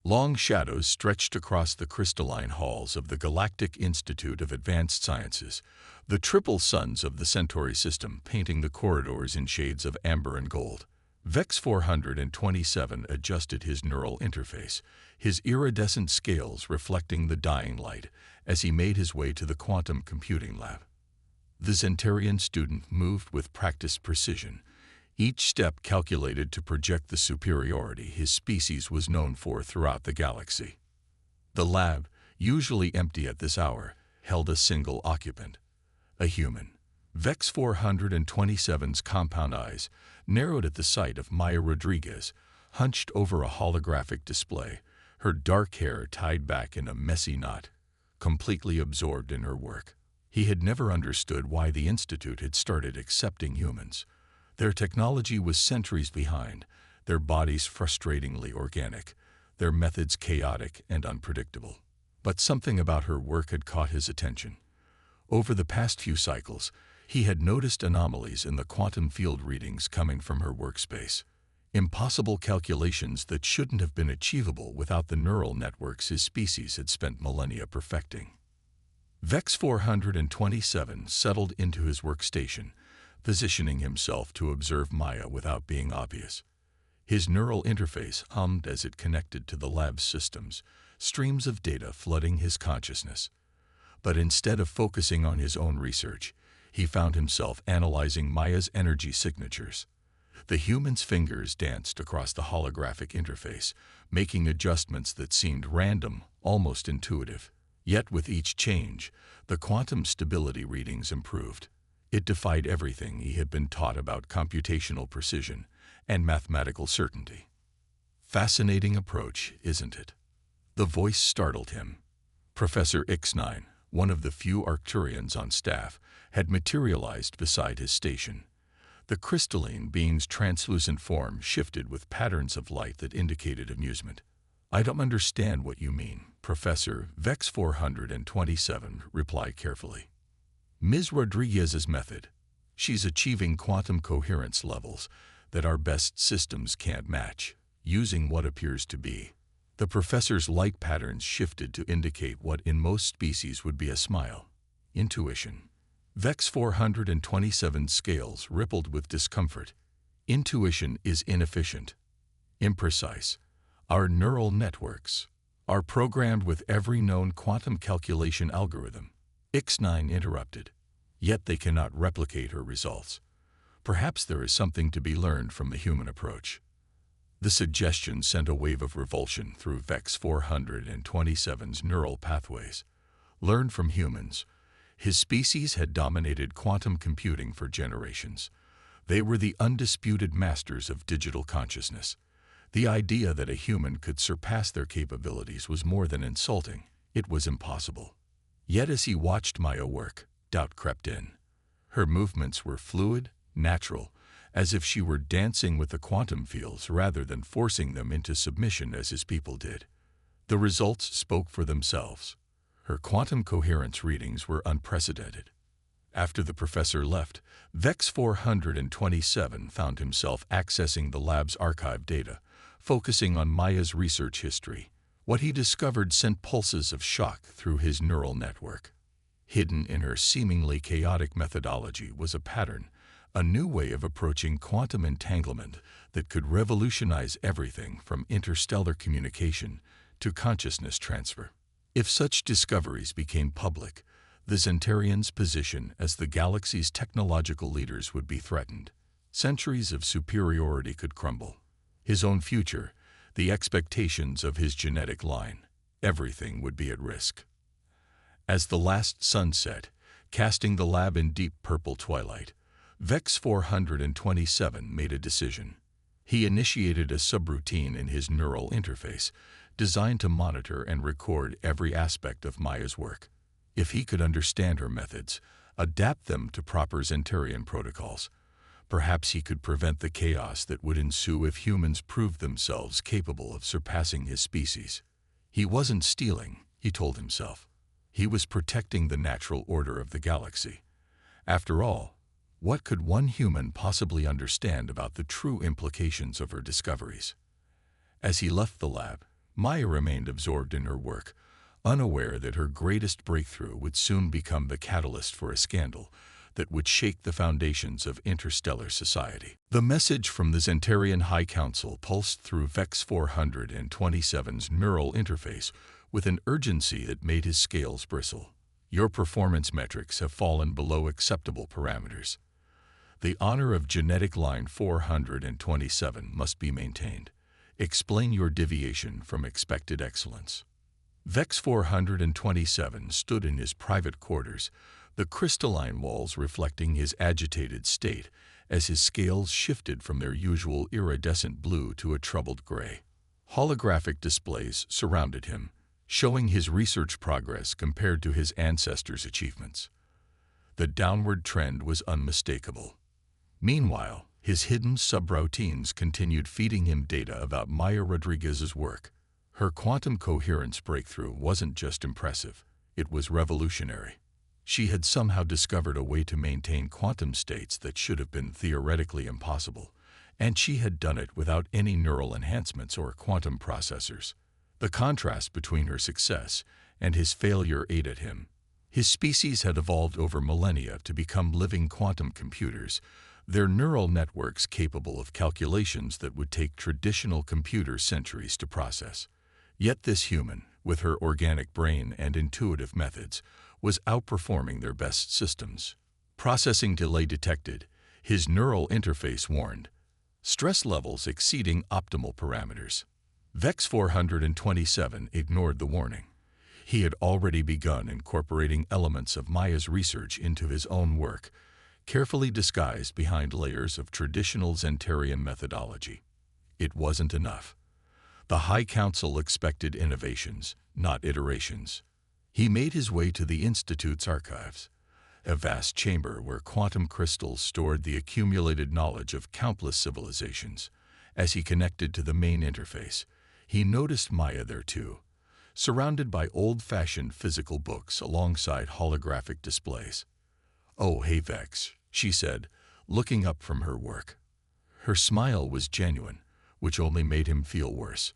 Long shadows stretched across the crystalline halls of the Galactic Institute of Advanced Sciences, the triple suns of the Centauri system painting the corridors in shades of amber and gold. Vex 427 adjusted his neural interface, his iridescent scales reflecting the dying light, as he made his way to the quantum computing lab. The Zentarian student moved with practiced precision, each step calculated to project the superiority his species was known for throughout the galaxy. The lab, usually empty at this hour, held a single occupant, a human. Vex 427's compound eyes, narrowed at the sight of Maya Rodriguez, hunched over a holographic display, her dark hair tied back in a messy knot, completely absorbed in her work. He had never understood why the Institute had started accepting humans. Their technology was centuries behind, their bodies frustratingly organic, their methods chaotic and unpredictable. But something about her work had caught his attention. Over the past few cycles, he had noticed anomalies in the quantum field readings coming from her workspace. Impossible calculations that shouldn't have been achievable without the neural networks his species had spent millennia perfecting. Vex 427 settled into his workstation, positioning himself to observe Maya without being obvious. His neural interface hummed as it connected to the lab's systems, streams of data flooding his consciousness. But instead of focusing on his own research, he found himself analyzing Maya's energy signatures. The human's fingers danced across the holographic interface, making adjustments that seemed random, almost intuitive. Yet with each change, the quantum stability readings improved. It defied everything he had been taught about computational precision and mathematical certainty. Fascinating approach, isn't it? The voice startled him. Professor X9, one of the few Arcturians on staff, had materialized beside his station. The crystalline being's translucent form shifted with patterns of light that indicated amusement. "I don't understand what you mean, Professor," Vex 427 replied carefully. "Ms. Rodriguez's method. She's achieving quantum coherence levels that our best systems can't match, using what appears to be." The professor's light patterns shifted to indicate what in most species would be a smile. Intuition. Vex 427's scales rippled with discomfort. Intuition is inefficient, imprecise. Our neural networks are programmed with every known quantum calculation algorithm. X9 interrupted. Yet they cannot replicate her results. Perhaps there is something to be learned from the human approach. The suggestion sent a wave of revulsion through Vex 427's neural pathways. Learn from humans. His species had dominated quantum computing for generations. They were the undisputed masters of digital consciousness. The idea that a human could surpass their capabilities was more than insulting. It was impossible. Yet as he watched Maya work, doubt crept in. Her movements were fluid, natural, as if she were dancing with the quantum fields rather than forcing them into submission as his people did. The results spoke for themselves. Her quantum coherence readings were unprecedented. After the professor left, Vex 427 found himself accessing the lab's archive data, focusing on Maya's research history. What he discovered sent pulses of shock through his neural network. Hidden in her seemingly chaotic methodology was a pattern, a new way of approaching quantum entanglement that could revolutionize everything from interstellar communication to consciousness transfer. If such discoveries became public, the Zentarians' position as the galaxy's technological leaders would be threatened. Centuries of superiority could crumble. His own future, the expectations of his genetic line, everything would be at risk. As the last sun set, casting the lab in deep purple twilight, Vex 427 made a decision. He initiated a subroutine in his neural interface, designed to monitor and record every aspect of Maya's work. If he could understand her methods, adapt them to proper Zentarian protocols, perhaps he could prevent the chaos that would ensue if humans proved themselves capable of surpassing his species. He wasn't stealing, he told himself. He was protecting the natural order of the galaxy. After all, what could one human possibly understand about the true implications of her discoveries? As he left the lab, Maya remained absorbed in her work, unaware that her greatest breakthrough would soon become the catalyst for a scandal that would shake the foundations of interstellar society. The message from the Zentarian High Council pulsed through VEX 427's neural interface with an urgency that made his scales bristle. Your performance metrics have fallen below acceptable parameters. The honor of genetic line 427 must be maintained. Explain your deviation from expected excellence. VEX 427 stood in his private quarters, the crystalline walls reflecting his agitated state as his scales shifted from their usual iridescent blue to a troubled gray. Holographic displays surrounded him, showing his research progress compared to his ancestors' achievements. The downward trend was unmistakable. Meanwhile, his hidden subroutines continued feeding him data about Maya Rodriguez's work. Her quantum coherence breakthrough wasn't just impressive, it was revolutionary. She had somehow discovered a way to maintain quantum states that should have been theoretically impossible, and she had done it without any neural enhancements or quantum processors. The contrast between her success and his failure ate at him. His species had evolved over millennia to become living quantum computers, their neural networks capable of calculations that would take traditional computers centuries to process. Yet this human, with her organic brain and intuitive methods, was outperforming their best systems. Processing delay detected, his neural interface warned. Stress levels exceeding optimal parameters. VEX 427 ignored the warning. He had already begun incorporating elements of Maya's research into his own work, carefully disguised behind layers of traditional Zentarian methodology. It wasn't enough. The High Council expected innovations, not iterations. He made his way to the Institute's archives, a vast chamber where quantum crystals stored the accumulated knowledge of countless civilizations. As he connected to the main interface, he noticed Maya there too, surrounded by old-fashioned physical books alongside holographic displays. "Oh, hey Vex," she said, looking up from her work. Her smile was genuine, which only made him feel worse.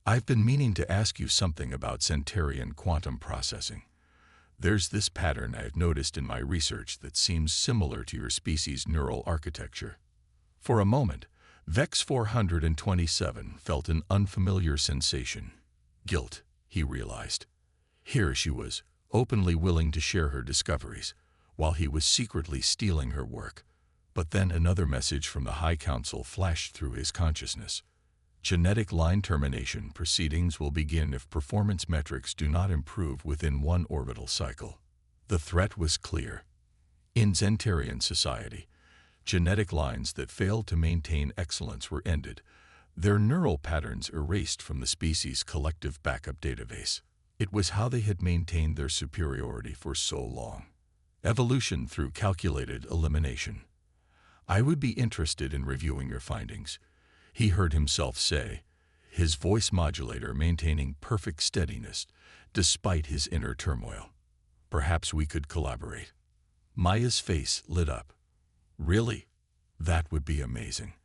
"I've been meaning to ask you something about Zentarian quantum processing. There's this pattern I've noticed in my research that seems similar to your species' neural architecture." For a moment, VEX 427 felt an unfamiliar sensation. Guilt, he realized. Here she was, openly willing to share her discoveries, while he was secretly stealing her work. But then another message from the High Council flashed through his consciousness. Genetic line termination proceedings will begin if performance metrics do not improve within one orbital cycle. The threat was clear. In Zentarian society, genetic lines that failed to maintain excellence were ended, their neural patterns erased from the species' collective backup database. It was how they had maintained their superiority for so long. Evolution through calculated elimination. "I would be interested in reviewing your findings," he heard himself say, his voice modulator maintaining perfect steadiness despite his inner turmoil. "Perhaps we could collaborate." Maya's face lit up. "Really? That would be amazing.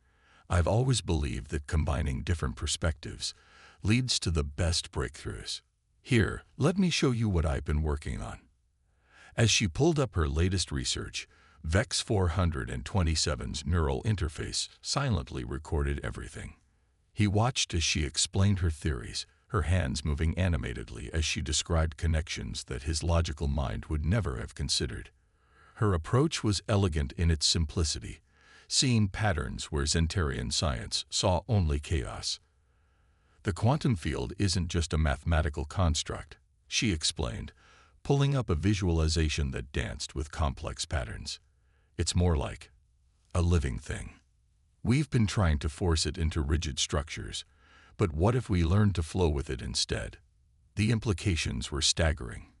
I've always believed that combining different perspectives leads to the best breakthroughs. Here, let me show you what I've been working on." As she pulled up her latest research, VEX 427's neural interface silently recorded everything. He watched as she explained her theories, her hands moving animatedly as she described connections that his logical mind would never have considered. Her approach was elegant in its simplicity, seeing patterns where Zentarian science saw only chaos. "The quantum field isn't just a mathematical construct," she explained, pulling up a visualization that danced with complex patterns. "It's more like a living thing. We've been trying to force it into rigid structures, but what if we learned to flow with it instead?" The implications were staggering.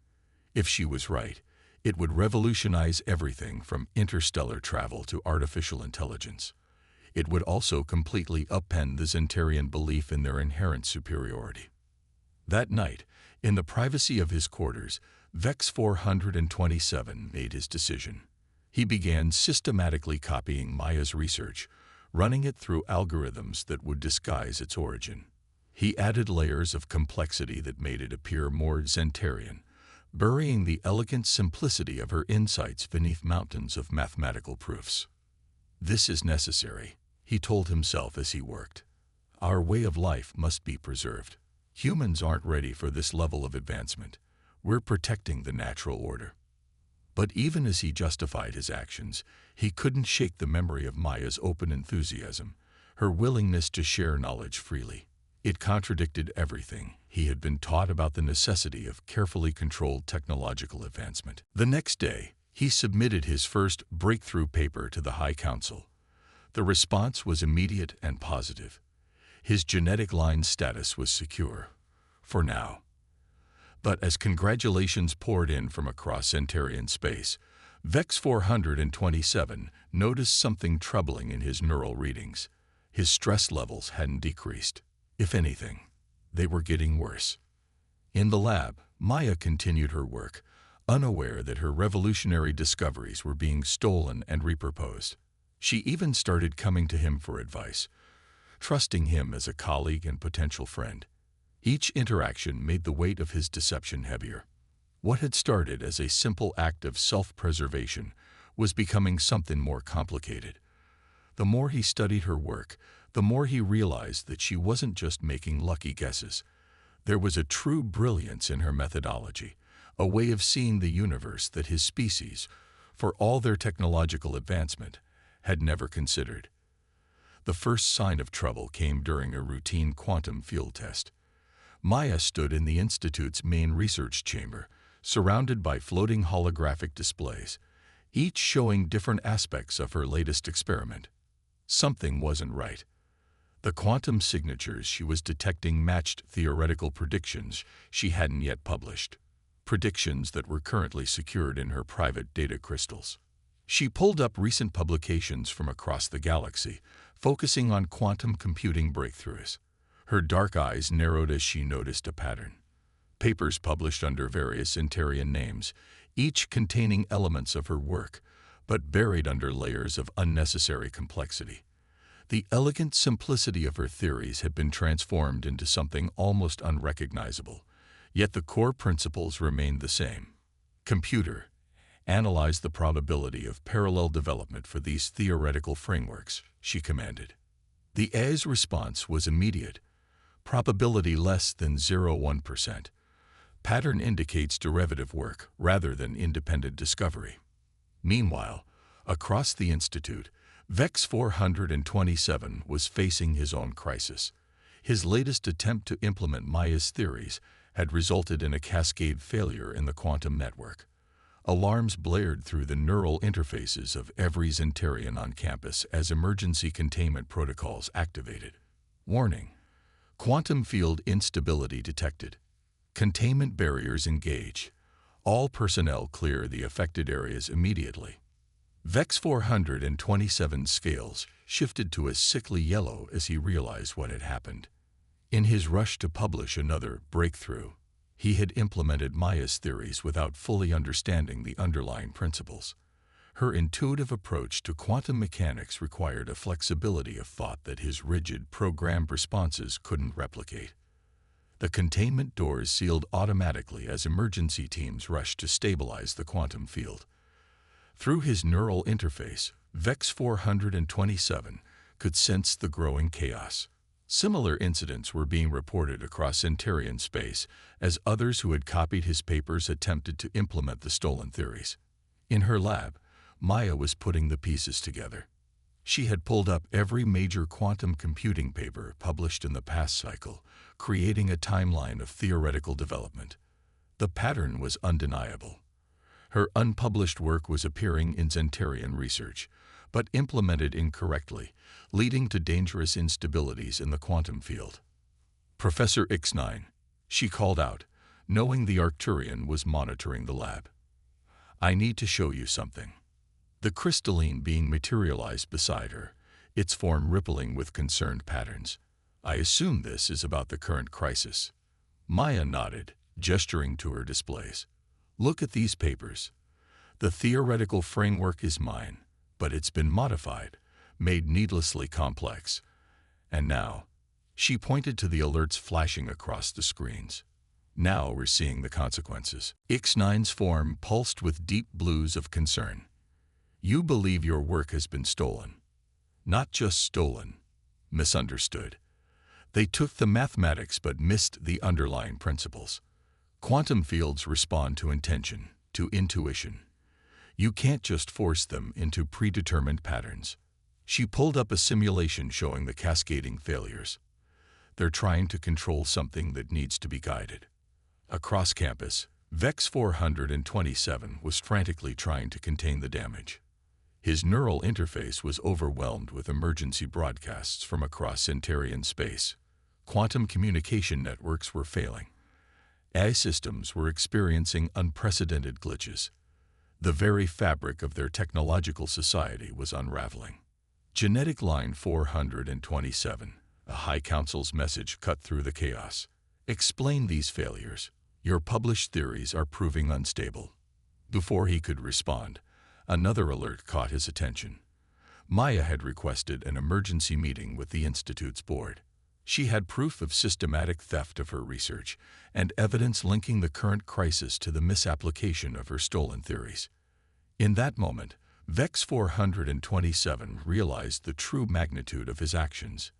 If she was right, it would revolutionize everything from interstellar travel to artificial intelligence. It would also completely upend the Zentarian belief in their inherent superiority. That night, in the privacy of his quarters, VEX 427 made his decision. He began systematically copying Maya's research, running it through algorithms that would disguise its origin. He added layers of complexity that made it appear more Zentarian, burying the elegant simplicity of her insights beneath mountains of mathematical proofs. "This is necessary," he told himself as he worked. "Our way of life must be preserved. Humans aren't ready for this level of advancement. We're protecting the natural order." But even as he justified his actions, he couldn't shake the memory of Maya's open enthusiasm, her willingness to share knowledge freely. It contradicted everything he had been taught about the necessity of carefully controlled technological advancement. The next day, he submitted his first breakthrough paper to the High Council. The response was immediate and positive. His genetic line status was secure, for now. But as congratulations poured in from across Centaurian space, Vex 427 noticed something troubling in his neural readings. His stress levels hadn't decreased. If anything, they were getting worse. In the lab, Maya continued her work, unaware that her revolutionary discoveries were being stolen and repurposed. She even started coming to him for advice, trusting him as a colleague and potential friend. Each interaction made the weight of his deception heavier. What had started as a simple act of self-preservation was becoming something more complicated. The more he studied her work, the more he realized that she wasn't just making lucky guesses. There was a true brilliance in her methodology, a way of seeing the universe that his species, for all their technological advancement, had never considered. The first sign of trouble came during a routine quantum field test. Maya stood in the Institute's main research chamber, surrounded by floating holographic displays, each showing different aspects of her latest experiment. Something wasn't right. The quantum signatures she was detecting matched theoretical predictions she hadn't yet published, predictions that were currently secured in her private data crystals. She pulled up recent publications from across the galaxy, focusing on quantum computing breakthroughs. Her dark eyes narrowed as she noticed a pattern. Papers published under various Centaurian names, each containing elements of her work, but buried under layers of unnecessary complexity. The elegant simplicity of her theories had been transformed into something almost unrecognizable, yet the core principles remained the same. "Computer, analyze the probability of parallel development for these theoretical frameworks," she commanded. The AI's response was immediate. Probability less than 0.1%. Pattern indicates derivative work rather than independent discovery. Meanwhile, across the Institute, Vex 427 was facing his own crisis. His latest attempt to implement Maya's theories had resulted in a cascade failure in the quantum network. Alarms blared through the neural interfaces of every Zentarian on campus as emergency containment protocols activated. Warning: quantum field instability detected. Containment barriers engage. All personnel clear the affected areas immediately. Vex 427's scales shifted to a sickly yellow as he realized what had happened. In his rush to publish another breakthrough, he had implemented Maya's theories without fully understanding the underlying principles. Her intuitive approach to quantum mechanics required a flexibility of thought that his rigid, programmed responses couldn't replicate. The containment doors sealed automatically as emergency teams rushed to stabilize the quantum field. Through his neural interface, Vex 427 could sense the growing chaos. Similar incidents were being reported across Centaurian space as others who had copied his papers attempted to implement the stolen theories. In her lab, Maya was putting the pieces together. She had pulled up every major quantum computing paper published in the past cycle, creating a timeline of theoretical development. The pattern was undeniable. Her unpublished work was appearing in Zentarian research, but implemented incorrectly, leading to dangerous instabilities in the quantum field. "Professor X9," she called out, knowing the Arcturian was monitoring the lab. "I need to show you something." The crystalline being materialized beside her, its form rippling with concerned patterns. "I assume this is about the current crisis." Maya nodded, gesturing to her displays. "Look at these papers. The theoretical framework is mine, but it's been modified, made needlessly complex. And now, She pointed to the alerts flashing across the screens. Now we're seeing the consequences. X9's form pulsed with deep blues of concern. You believe your work has been stolen. Not just stolen, misunderstood. They took the mathematics but missed the underlying principles. Quantum fields respond to intention, to intuition. You can't just force them into predetermined patterns. She pulled up a simulation showing the cascading failures. They're trying to control something that needs to be guided. Across campus, VEX 427 was frantically trying to contain the damage. His neural interface was overwhelmed with emergency broadcasts from across Centurion space. Quantum communication networks were failing. AI systems were experiencing unprecedented glitches. The very fabric of their technological society was unraveling. Genetic Line 427, a High Council's message cut through the chaos. Explain these failures. Your published theories are proving unstable. Before he could respond, another alert caught his attention. Maya had requested an emergency meeting with the Institute's board. She had proof of systematic theft of her research and evidence linking the current crisis to the misapplication of her stolen theories. In that moment, VEX 427 realized the true magnitude of his actions.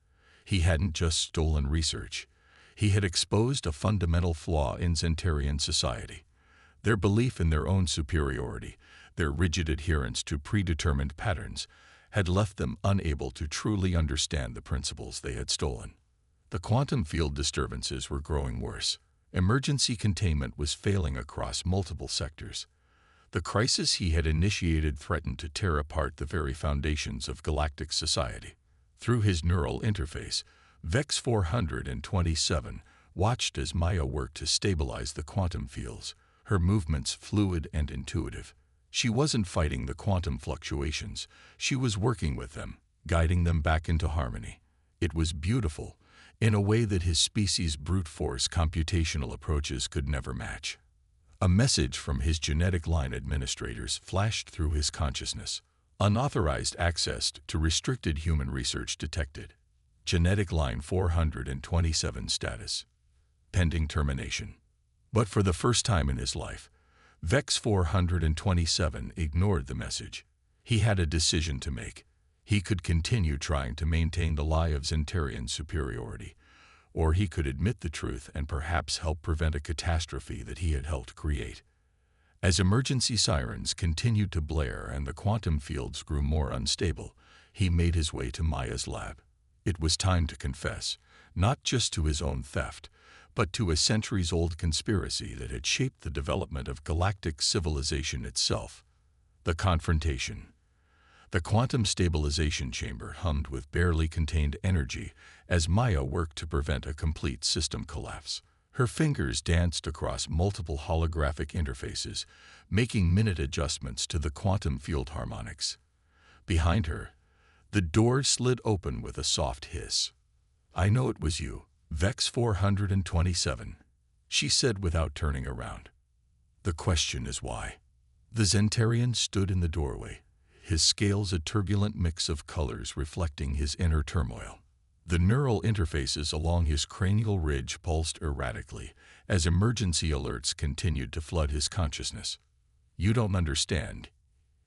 He hadn't just stolen research. He had exposed a fundamental flaw in Centurion society. Their belief in their own superiority, their rigid adherence to predetermined patterns, had left them unable to truly understand the principles they had stolen. The quantum field disturbances were growing worse. Emergency containment was failing across multiple sectors. The crisis he had initiated threatened to tear apart the very foundations of galactic society. Through his neural interface, VEX 427 watched as Maya worked to stabilize the quantum fields, her movements fluid and intuitive. She wasn't fighting the quantum fluctuations. She was working with them, guiding them back into harmony. It was beautiful, in a way that his species' brute force computational approaches could never match. A message from his genetic line administrators flashed through his consciousness. Unauthorized access to restricted human research detected. Genetic line 427 status. Pending termination. But for the first time in his life, VEX 427 ignored the message. He had a decision to make. He could continue trying to maintain the lie of Centurion superiority, or he could admit the truth and perhaps help prevent a catastrophe that he had helped create. As emergency sirens continued to blare and the quantum fields grew more unstable, he made his way to Maya's lab. It was time to confess, not just to his own theft, but to a centuries-old conspiracy that had shaped the development of galactic civilization itself. The confrontation. The quantum stabilization chamber hummed with barely contained energy as Maya worked to prevent a complete system collapse. Her fingers danced across multiple holographic interfaces, making minute adjustments to the quantum field harmonics. Behind her, the door slid open with a soft hiss. "I know it was you, VEX 427, she said without turning around. "The question is why?" The Centurion stood in the doorway, his scales a turbulent mix of colors reflecting his inner turmoil. The neural interfaces along his cranial ridge pulsed erratically as emergency alerts continued to flood his consciousness. "You don't understand,"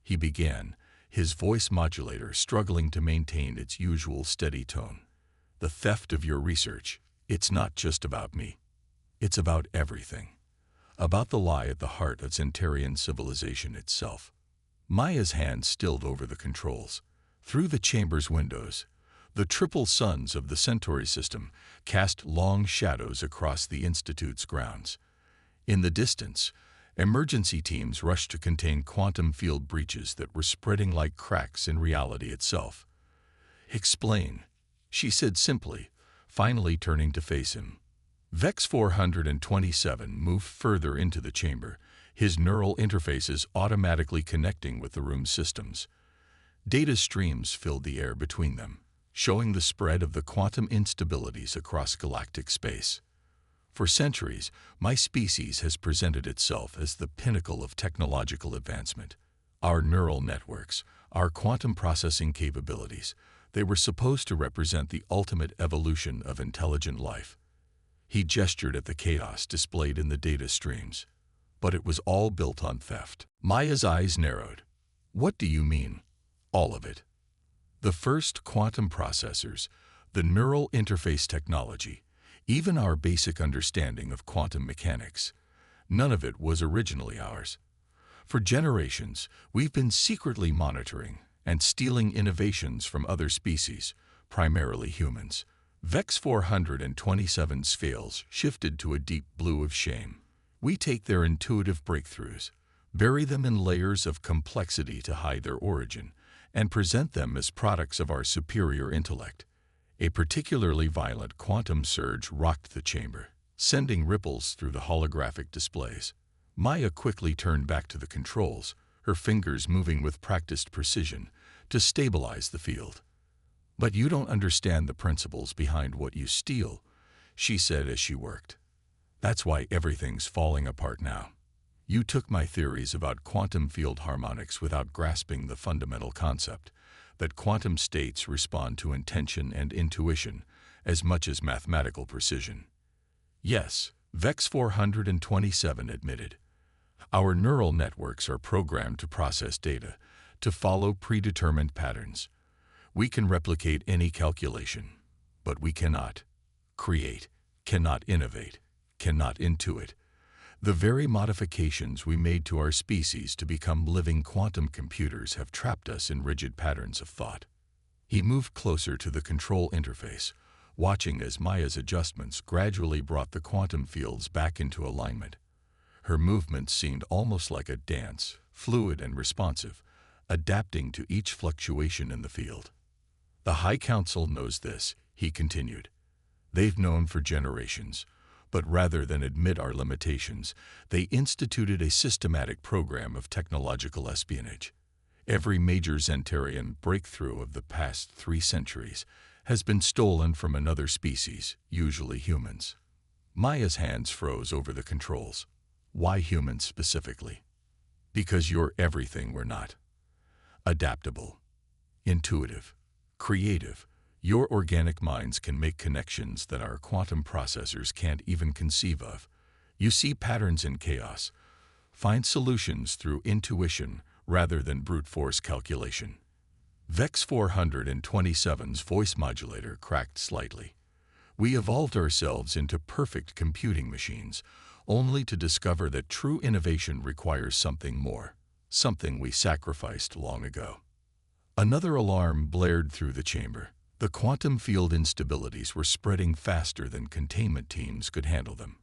he began, his voice modulator struggling to maintain its usual steady tone. "The theft of your research, it's not just about me. It's about everything. About the lie at the heart of Centurion civilization itself." Maya's hand stilled over the controls. Through the chamber's windows, the triple suns of the Centauri system cast long shadows across the Institute's grounds. In the distance, emergency teams rushed to contain quantum field breaches that were spreading like cracks in reality itself. "Explain," she said simply, finally turning to face him. VEX 427 moved further into the chamber, his neural interfaces automatically connecting with the room's systems. Data streams filled the air between them, showing the spread of the quantum instabilities across galactic space. "For centuries, my species has presented itself as the pinnacle of technological advancement. Our neural networks, our quantum processing capabilities, They were supposed to represent the ultimate evolution of intelligent life. He gestured at the chaos displayed in the data streams. But it was all built on theft. Maya's eyes narrowed. What do you mean? All of it. The first quantum processors, the neural interface technology, even our basic understanding of quantum mechanics, none of it was originally ours. For generations, we've been secretly monitoring and stealing innovations from other species, primarily humans. VEX 427's scales shifted to a deep blue of shame. We take their intuitive breakthroughs, bury them in layers of complexity to hide their origin, and present them as products of our superior intellect. A particularly violent quantum surge rocked the chamber, sending ripples through the holographic displays. Maya quickly turned back to the controls, her fingers moving with practiced precision to stabilize the field. But you don't understand the principles behind what you steal, she said as she worked. That's why everything's falling apart now. You took my theories about quantum field harmonics without grasping the fundamental concept that quantum states respond to intention and intuition as much as mathematical precision. Yes, VEX 427 admitted. Our neural networks are programmed to process data, to follow predetermined patterns. We can replicate any calculation, but we cannot create, cannot innovate, cannot intuit. The very modifications we made to our species to become living quantum computers have trapped us in rigid patterns of thought. He moved closer to the control interface, watching as Maya's adjustments gradually brought the quantum fields back into alignment. Her movements seemed almost like a dance, fluid and responsive, adapting to each fluctuation in the field. The High Council knows this, he continued. They've known for generations. But rather than admit our limitations, they instituted a systematic program of technological espionage. Every major Zentarian breakthrough of the past 3 centuries has been stolen from another species, usually humans. Maya's hands froze over the controls. Why humans specifically? Because you're everything we're not. Adaptable, intuitive, creative. Your organic minds can make connections that our quantum processors can't even conceive of. You see patterns in chaos. Find solutions through intuition rather than brute force calculation. VEX 427's voice modulator cracked slightly. We evolved ourselves into perfect computing machines, only to discover that true innovation requires something more, something we sacrificed long ago. Another alarm blared through the chamber. The quantum field instabilities were spreading faster than containment teams could handle them.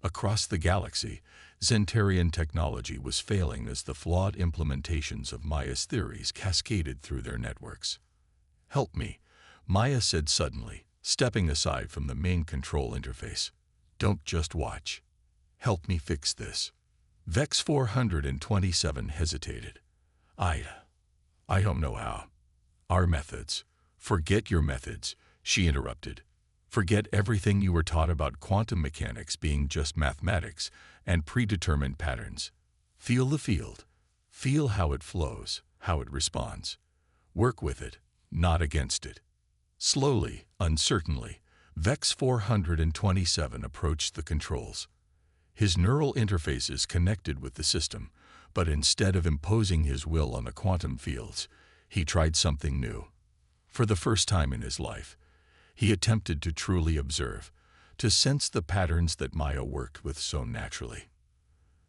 Across the galaxy, Zentarian technology was failing as the flawed implementations of Maya's theories cascaded through their networks. Help me, Maya said suddenly, stepping aside from the main control interface. Don't just watch. Help me fix this. VEX 427 hesitated. I don't know how. Our methods. Forget your methods, she interrupted. Forget everything you were taught about quantum mechanics being just mathematics and predetermined patterns. Feel the field. Feel how it flows, how it responds. Work with it, not against it. Slowly, uncertainly, VEX 427 approached the controls. His neural interfaces connected with the system, but instead of imposing his will on the quantum fields, he tried something new. For the first time in his life, he attempted to truly observe, to sense the patterns that Maya worked with so naturally.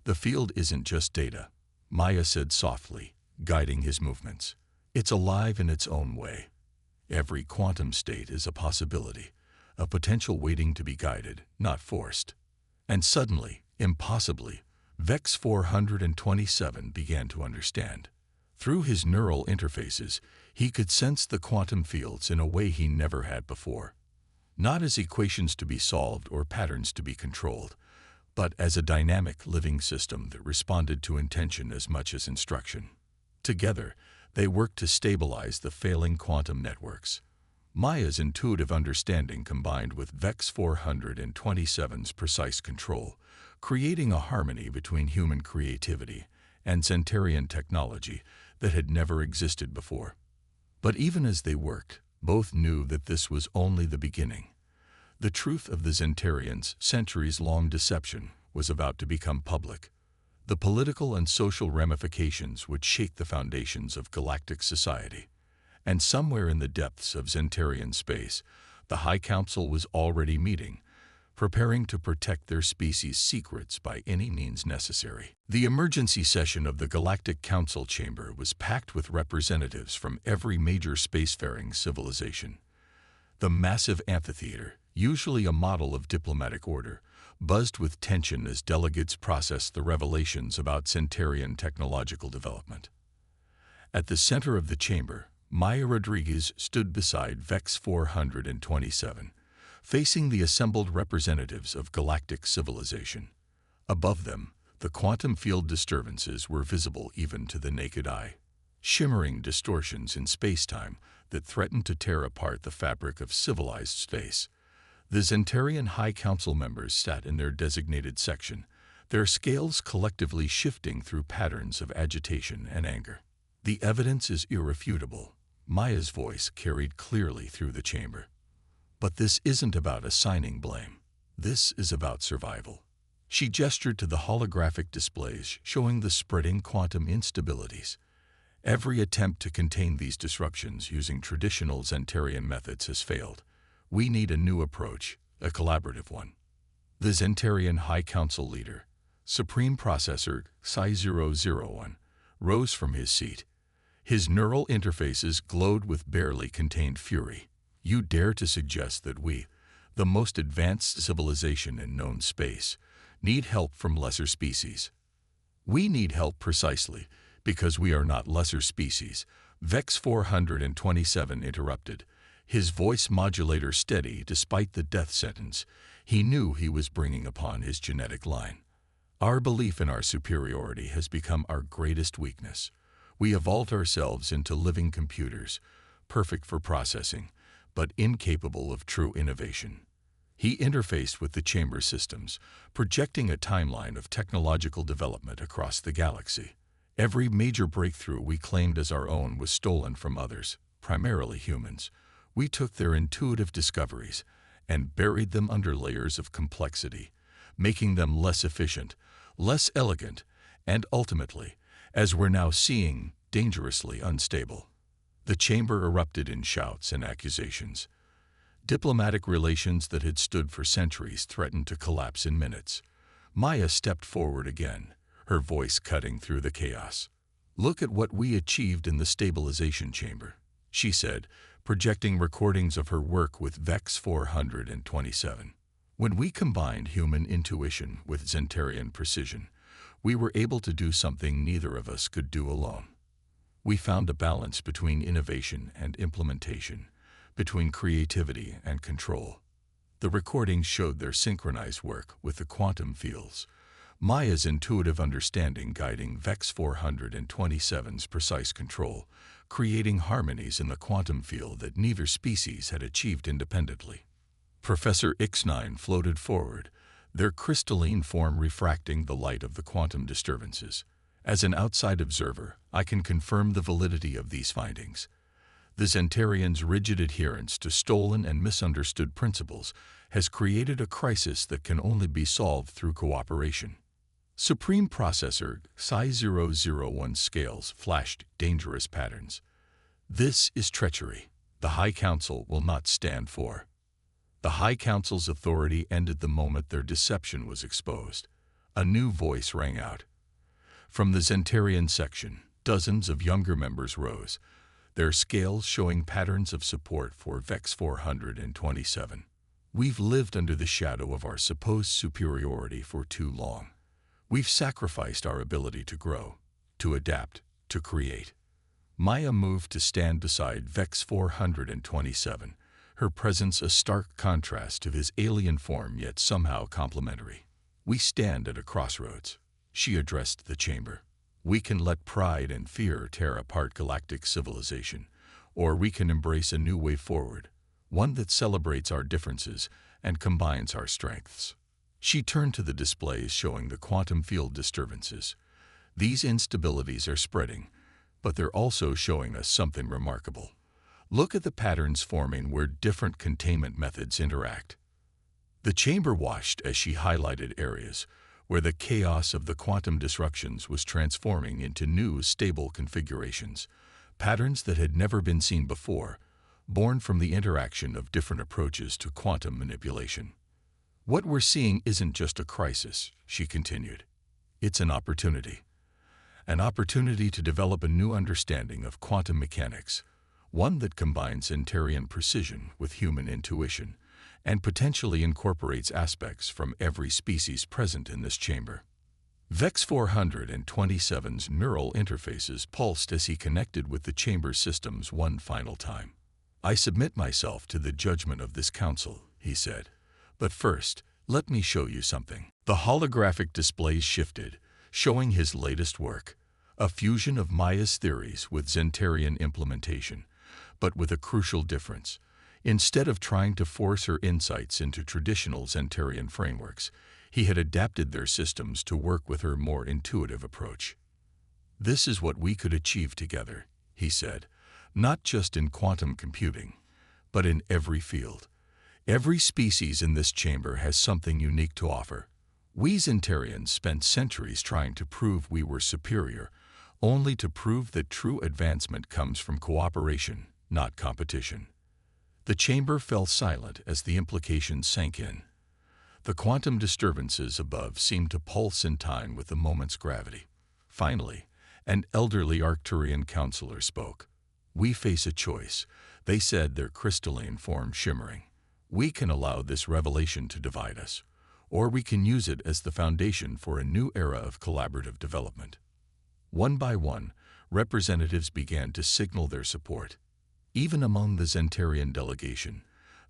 The field isn't just data, Maya said softly, guiding his movements. It's alive in its own way. Every quantum state is a possibility, a potential waiting to be guided, not forced. And suddenly, impossibly, VEX 427 began to understand. Through his neural interfaces, he could sense the quantum fields in a way he never had before. Not as equations to be solved or patterns to be controlled, but as a dynamic living system that responded to intention as much as instruction. Together, they worked to stabilize the failing quantum networks. Maya's intuitive understanding combined with VEX 427's precise control, creating a harmony between human creativity and Zentarian technology that had never existed before. But even as they worked, Both knew that this was only the beginning. The truth of the Zentarians' centuries-long deception was about to become public. The political and social ramifications would shake the foundations of galactic society. And somewhere in the depths of Zentarian space, the High Council was already meeting, preparing to protect their species' secrets by any means necessary. The emergency session of the Galactic Council chamber was packed with representatives from every major spacefaring civilization. The massive amphitheater, usually a model of diplomatic order, buzzed with tension as delegates processed the revelations about Zentarian technological development. At the center of the chamber, Maya Rodriguez stood beside VEX 427, facing the assembled representatives of galactic civilization. Above them, the quantum field disturbances were visible even to the naked eye, shimmering distortions in space-time that threatened to tear apart the fabric of civilized space. The Zentarian High Council members sat in their designated section, their scales collectively shifting through patterns of agitation and anger. The evidence is irrefutable. Maya's voice carried clearly through the chamber. But this isn't about assigning blame. This is about survival. She gestured to the holographic displays showing the spreading quantum instabilities. Every attempt to contain these disruptions using traditional Zentarian methods has failed. We need a new approach, a collaborative one. The Zentarian High Council leader, Supreme Processor Psi-001, rose from his seat. His neural interfaces glowed with barely contained fury. You dare to suggest that we, the most advanced civilization in known space, need help from lesser species? We need help precisely because we are not lesser species, VEX 427 interrupted, his voice modulator steady despite the death sentence. He knew he was bringing upon his genetic line. Our belief in our superiority has become our greatest weakness. We evolved ourselves into living computers, perfect for processing, but incapable of true innovation. He interfaced with the chamber systems, projecting a timeline of technological development across the galaxy. Every major breakthrough we claimed as our own was stolen from others, primarily humans. We took their intuitive discoveries and buried them under layers of complexity, making them less efficient, less elegant, and ultimately, as we're now seeing, dangerously unstable. The chamber erupted in shouts and accusations. Diplomatic relations that had stood for centuries threatened to collapse in minutes. Maya stepped forward again, her voice cutting through the chaos. "Look at what we achieved in the stabilization chamber," she said, projecting recordings of her work with VEX 427. "When we combined human intuition with Zentarian precision, we were able to do something neither of us could do alone. We found a balance between innovation and implementation, between creativity and control." The recordings showed their synchronized work with the quantum fields, Maya's intuitive understanding guiding VEX 427's precise control, creating harmonies in the quantum field that neither species had achieved independently. Professor X9 floated forward, their crystalline form refracting the light of the quantum disturbances. "As an outside observer, I can confirm the validity of these findings. The Zentarians' rigid adherence to stolen and misunderstood principles has created a crisis that can only be solved through cooperation." Supreme Processor Psi-001's scales flashed dangerous patterns. "This is treachery. The High Council will not stand for." The High Council's authority ended the moment their deception was exposed. A new voice rang out. From the Zentarian section, dozens of younger members rose, their scales showing patterns of support for VEX 427. "We've lived under the shadow of our supposed superiority for too long. We've sacrificed our ability to grow, to adapt, to create." Maya moved to stand beside VEX 427, her presence a stark contrast to his alien form yet somehow complementary. "We stand at a crossroads," she addressed the chamber. "We can let pride and fear tear apart galactic civilization, or we can embrace a new way forward, one that celebrates our differences and combines our strengths." She turned to the displays showing the quantum field disturbances. "These instabilities are spreading, but they're also showing us something remarkable. Look at the patterns forming where different containment methods interact. The chamber watched as she highlighted areas where the chaos of the quantum disruptions was transforming into new, stable configurations, patterns that had never been seen before, born from the interaction of different approaches to quantum manipulation. What we're seeing isn't just a crisis, she continued. It's an opportunity. An opportunity to develop a new understanding of quantum mechanics, one that combines Zenterian precision with human intuition, and potentially incorporates aspects from every species present in this chamber. VEX 427's neural interfaces pulsed as he connected with the chamber's systems one final time. "I submit myself to the judgment of this council," he said. "But first, let me show you something." The holographic displays shifted, showing his latest work, a fusion of Maya's theories with Zenterian implementation, but with a crucial difference. Instead of trying to force her insights into traditional Zenterian frameworks, he had adapted their systems to work with her more intuitive approach. "This is what we could achieve together," he said, "not just in quantum computing, but in every field. Every species in this chamber has something unique to offer. We Zenterians spent centuries trying to prove we were superior, only to prove that true advancement comes from cooperation, not competition." The chamber fell silent as the implications sank in. The quantum disturbances above seemed to pulse in time with the moment's gravity. Finally, an elderly Arcturian counselor spoke. "We face a choice," they said, their crystalline form shimmering. "We can allow this revelation to divide us, or we can use it as the foundation for a new era of collaborative development." One by one, representatives began to signal their support. Even among the Zenterian delegation,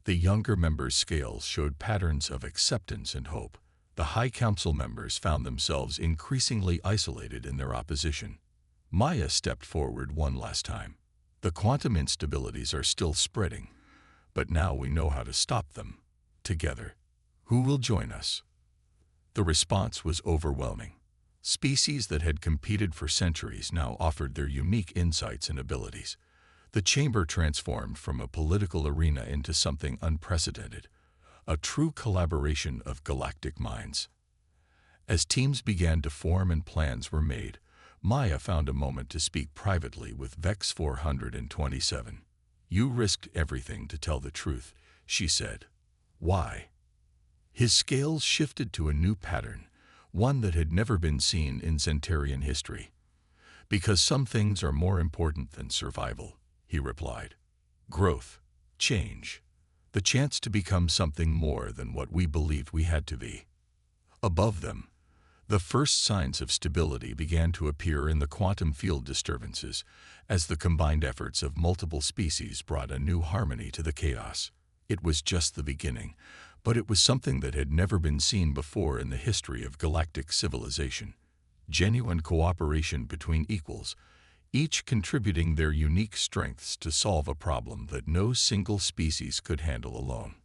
the younger members' scales showed patterns of acceptance and hope. The High Council members found themselves increasingly isolated in their opposition. Maya stepped forward one last time. "The quantum instabilities are still spreading, but now we know how to stop them. Together. Who will join us?" The response was overwhelming. Species that had competed for centuries now offered their unique insights and abilities. The chamber transformed from a political arena into something unprecedented, a true collaboration of galactic minds. As teams began to form and plans were made, Maya found a moment to speak privately with VEX 427. "You risked everything to tell the truth," she said. "Why?" His scales shifted to a new pattern, one that had never been seen in Zenterian history. "Because some things are more important than survival," he replied. "Growth, change, the chance to become something more than what we believed we had to be." Above them, the first signs of stability began to appear in the quantum field disturbances as the combined efforts of multiple species brought a new harmony to the chaos. It was just the beginning, but it was something that had never been seen before in the history of galactic civilization. Genuine cooperation between equals, each contributing their unique strengths to solve a problem that no single species could handle alone.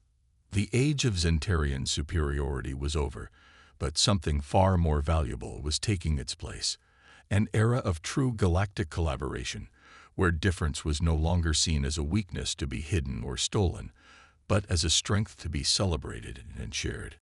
The age of Zenterian superiority was over, but something far more valuable was taking its place, an era of true galactic collaboration, where difference was no longer seen as a weakness to be hidden or stolen, but as a strength to be celebrated and shared.